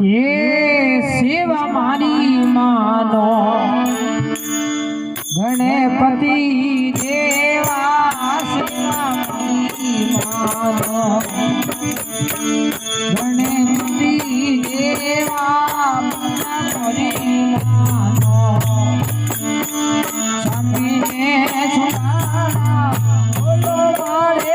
ये सेवा मारी मानो गणपति देवा सेवा मारी मानो गणपति देवा मारी मानो स्वामी ने सुना बोलो मारे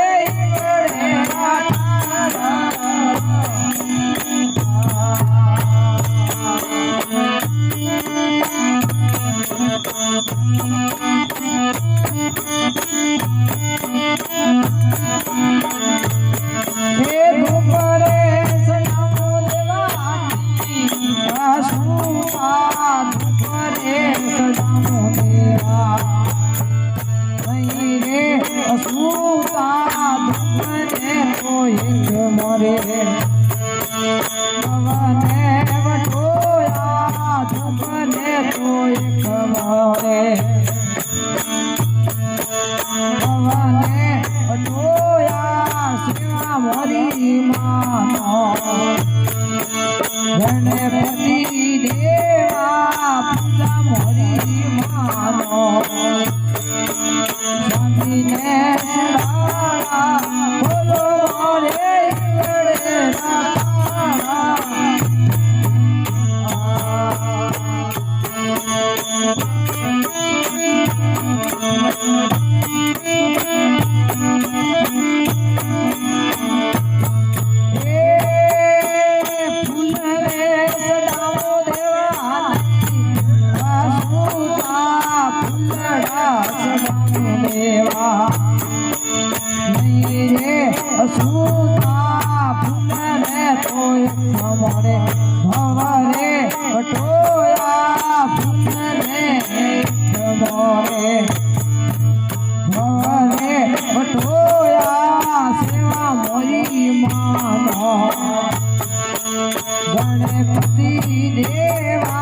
गणपति देवा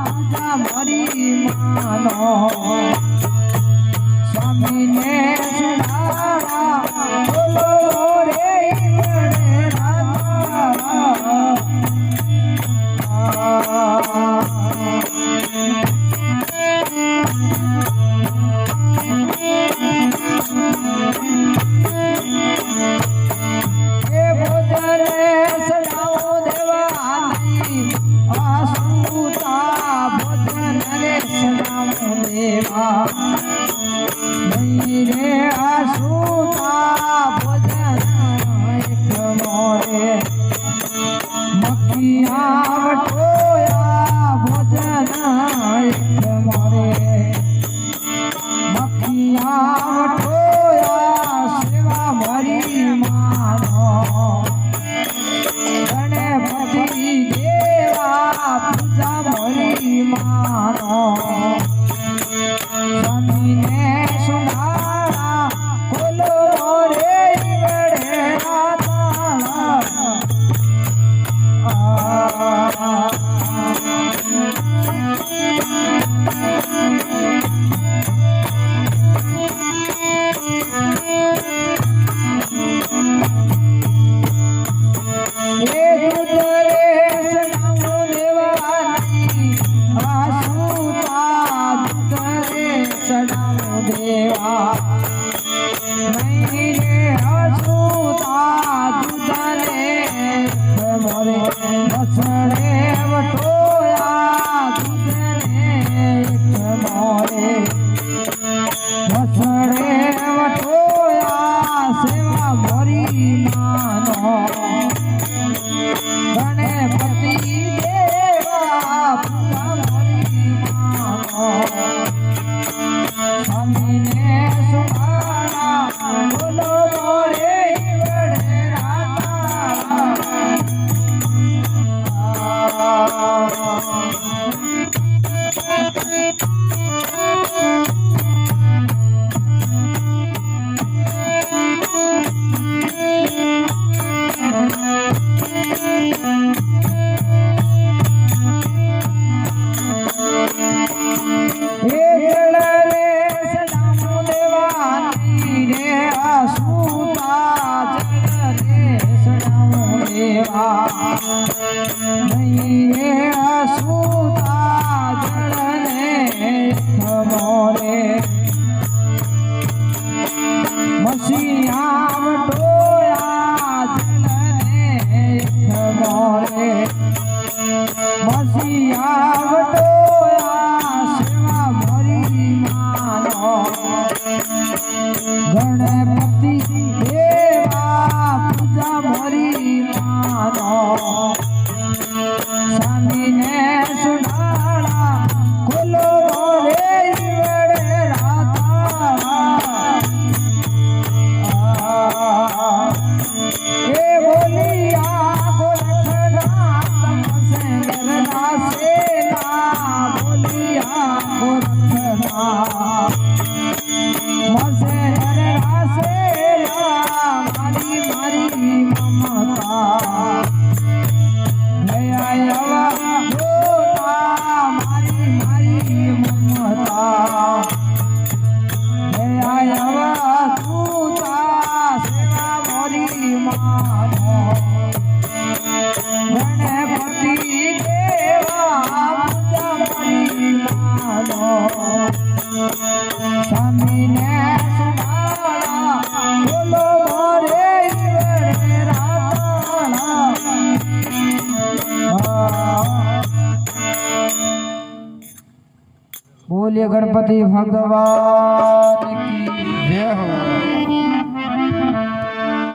पूजा मोरी मानो स्वामी ने सड़ा बोलो मोरे गणपति देवा पूजा मोरी मानो स्वामी ने सुनाड़ा बोलो रे દેવા નહીં એ અસુતા જળને થમોરે મસીહામ ટોયા જળને થમોરે મસીહામ ટોયા સેવા ભરી માનો ગણપતિ દેવા પૂજા ભરી માનો સ્વામીને સુનાળા ખોલો રે ઈવડે રાતા એ બોલિયા ગોરખના તમસે ગરના સેના બોલિયા ગોરખના મસે મારી મારી મમતા દયા મારી મારી મમતા દયા તુતા સેવા મોરી માનો ગણપતિ દેવા પૂજા મોરી માનો સ્વામીને बोलिए गणपति भगवान की जय हो।